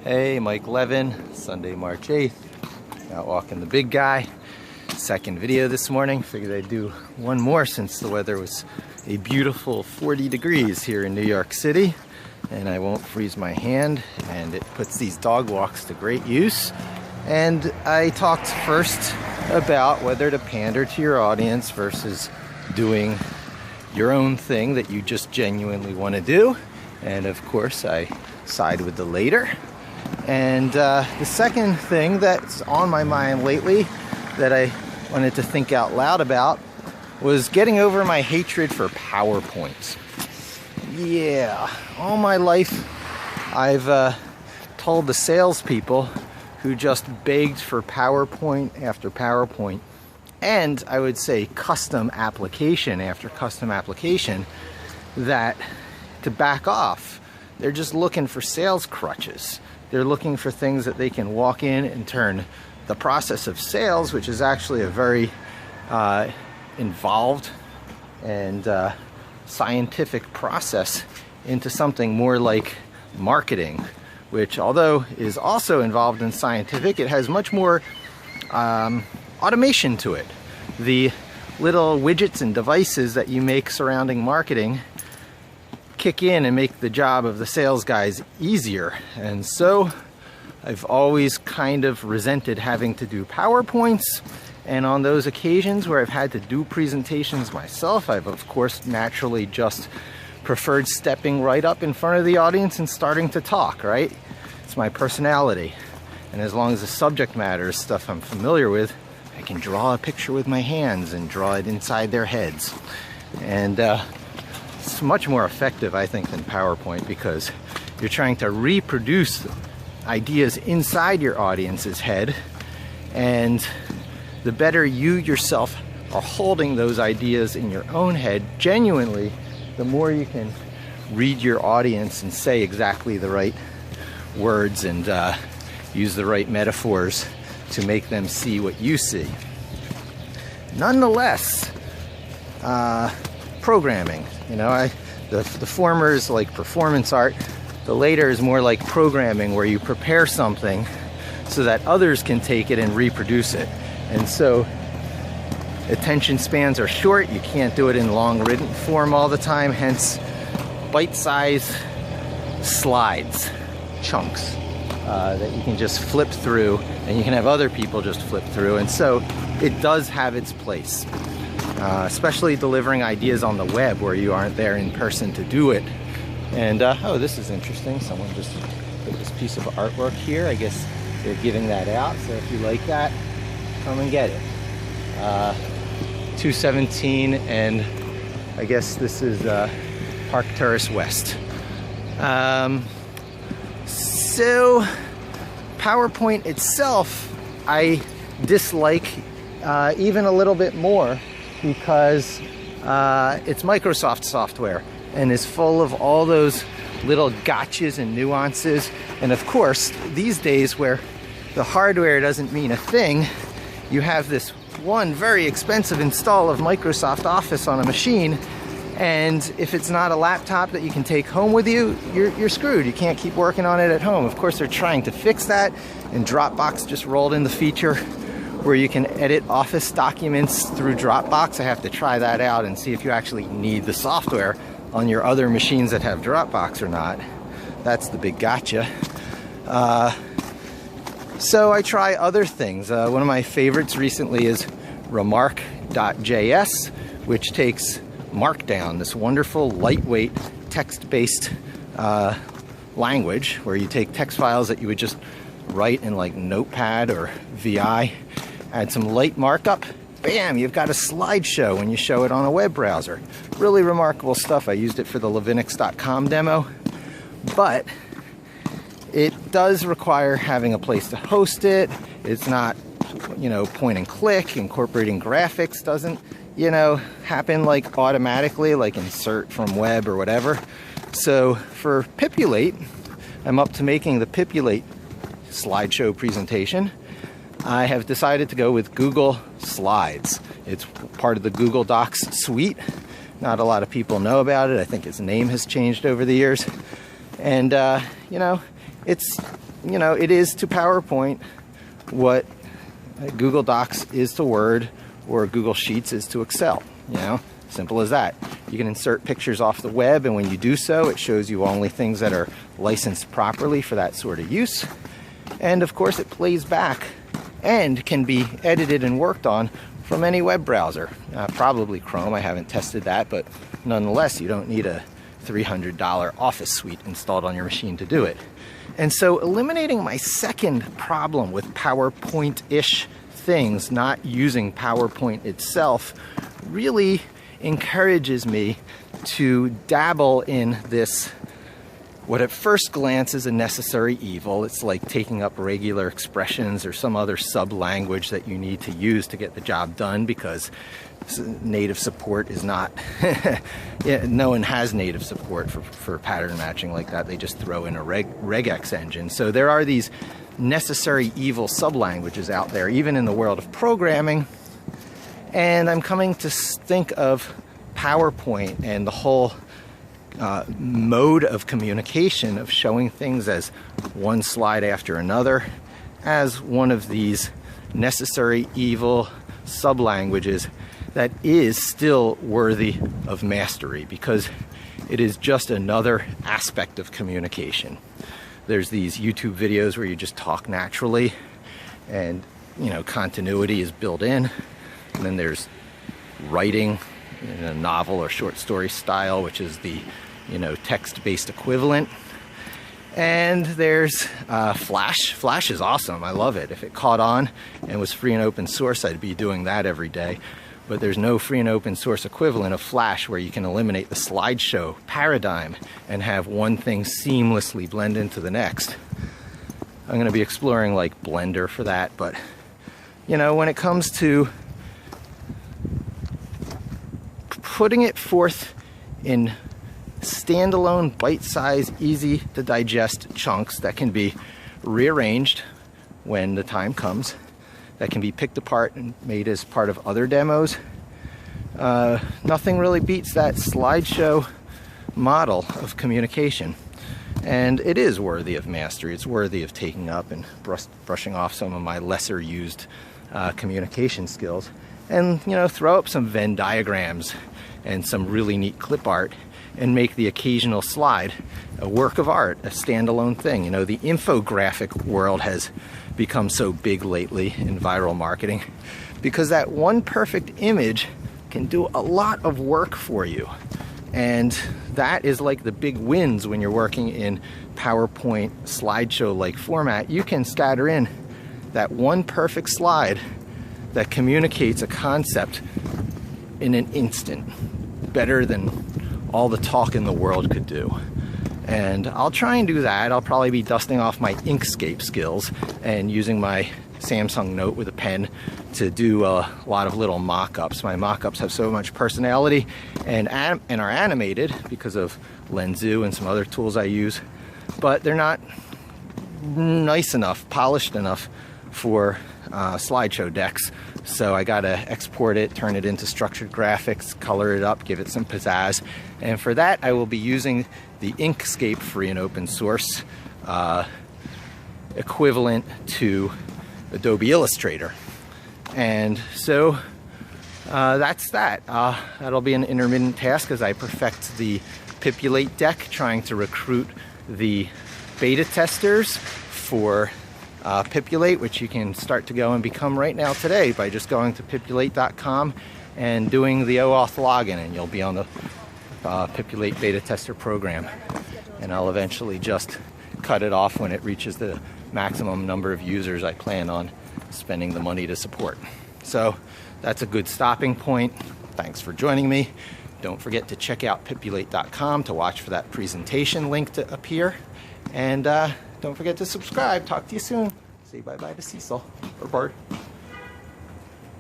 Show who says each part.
Speaker 1: Hey, Mike Levin, Sunday, March 8th. Out walking the big guy. Second video this morning. Figured I'd do one more since the weather was a beautiful 40 degrees here in New York City. And I won't freeze my hand, and it puts these dog walks to great use. And I talked first about whether to pander to your audience versus doing your own thing that you just genuinely want to do. And of course, I side with the later. And the second thing that's on my mind lately that I wanted to think out loud about was getting over my hatred for PowerPoints. Yeah, all my life I've told the salespeople who just begged for PowerPoint after PowerPoint, and I would say custom application after custom application, that to back off. They're just looking for sales crutches. They're looking for things that they can walk in and turn the process of sales, which is actually a very involved and scientific process, into something more like marketing, which, although is also involved in scientific, it has much more automation to it. The little widgets and devices that you make surrounding marketing kick in and make the job of the sales guys easier. And so I've always kind of resented having to do PowerPoints, and on those occasions where I've had to do presentations myself, I've of course naturally just preferred stepping right up in front of the audience and starting to talk, right? It's my personality. And as long as the subject matter is stuff I'm familiar with, I can draw a picture with my hands and draw it inside their heads. And it's much more effective, I think, than PowerPoint, because you're trying to reproduce ideas inside your audience's head, and the better you yourself are holding those ideas in your own head genuinely, the more you can read your audience and say exactly the right words and use the right metaphors to make them see what you see. Nonetheless, programming, you know, the former is like performance art, the later is more like programming, where you prepare something so that others can take it and reproduce it. And so attention spans are short, you can't do it in long written form all the time, hence bite-sized slides, chunks that you can just flip through, and you can have other people just flip through. And so it does have its place. Especially delivering ideas on the web where you aren't there in person to do it. And oh, this is interesting. Someone just put this piece of artwork here. I guess they're giving that out. So if you like that, come and get it. 217, and I guess this is Park Terrace West. So PowerPoint itself, I dislike even a little bit more, because it's Microsoft software and is full of all those little gotchas and nuances. And of course, these days where the hardware doesn't mean a thing, you have this one very expensive install of Microsoft Office on a machine, and if it's not a laptop that you can take home with you, you're screwed. You can't keep working on it at home. Of course, they're trying to fix that, and Dropbox just rolled in the feature where you can edit Office documents through Dropbox. I have to try that out and see if you actually need the software on your other machines that have Dropbox or not. That's the big gotcha. So I try other things. One of my favorites recently is Remark.js, which takes Markdown, this wonderful, lightweight, text-based language where you take text files that you would just write in like Notepad or VI, add some light markup, bam, you've got a slideshow when you show it on a web browser. Really remarkable stuff. I used it for the Levinix.com demo, but it does require having a place to host it. It's not, you know, point and click. Incorporating graphics doesn't, you know, happen like automatically, like insert from web or whatever. So for Pipulate, I'm up to making the Pipulate slideshow presentation. I have decided to go with Google Slides. It's part of the Google Docs suite. Not a lot of people know about it. I think its name has changed over the years. And, you know, it's you know, it is to PowerPoint what Google Docs is to Word or Google Sheets is to Excel. You know, simple as that. You can insert pictures off the web, and when you do so, it shows you only things that are licensed properly for that sort of use. And of course, it plays back and can be edited and worked on from any web browser. Probably Chrome, I haven't tested that, but nonetheless, you don't need a $300 Office suite installed on your machine to do it. And so eliminating my second problem with PowerPoint-ish things, not using PowerPoint itself, really encourages me to dabble in this, what at first glance is a necessary evil. It's like taking up regular expressions or some other sub-language that you need to use to get the job done, because native support is not, yeah, no one has native support for pattern matching like that. They just throw in a regex engine. So there are these necessary evil sub-languages out there, even in the world of programming. And I'm coming to think of PowerPoint and the whole mode of communication of showing things as one slide after another as one of these necessary evil sub-languages that is still worthy of mastery, because it is just another aspect of communication. There's these YouTube videos where you just talk naturally and, you know, continuity is built in. And then there's writing in a novel or short story style, which is the, you know, text-based equivalent. And there's Flash. Flash is awesome. I love it. If it caught on and was free and open source, I'd be doing that every day. But there's no free and open source equivalent of Flash where you can eliminate the slideshow paradigm and have one thing seamlessly blend into the next. I'm going to be exploring like Blender for that, but you know, when it comes to putting it forth in standalone, bite-sized, easy to digest chunks that can be rearranged when the time comes, that can be picked apart and made as part of other demos, nothing really beats that slideshow model of communication. And it is worthy of mastery. It's worthy of taking up and brushing off some of my lesser used communication skills, and, you know, throw up some Venn diagrams and some really neat clip art and make the occasional slide a work of art, a standalone thing. You know, the infographic world has become so big lately in viral marketing because that one perfect image can do a lot of work for you. And that is like the big wins when you're working in PowerPoint slideshow-like format. You can scatter in that one perfect slide that communicates a concept in an instant, better than all the talk in the world could do. And I'll try and do that. I'll probably be dusting off my Inkscape skills and using my Samsung Note with a pen to do a lot of little mock-ups. My mock-ups have so much personality and are animated because of Lenzu and some other tools I use, but they're not nice enough, polished enough for slideshow decks. So I gotta export it, turn it into structured graphics, color it up, give it some pizzazz. And for that, I will be using the Inkscape free and open source equivalent to Adobe Illustrator. And so that's that. That'll be an intermittent task as I perfect the Pipulate deck, trying to recruit the beta testers for Pipulate, which you can start to go and become right now today by just going to pipulate.com and doing the OAuth login, and you'll be on the Pipulate beta tester program. And I'll eventually just cut it off when it reaches the maximum number of users I plan on spending the money to support. So that's a good stopping point. Thanks for joining me. Don't forget to check out pipulate.com to watch for that presentation link to appear. And don't forget to subscribe. Talk to you soon. Say bye-bye to Cecil or Bart.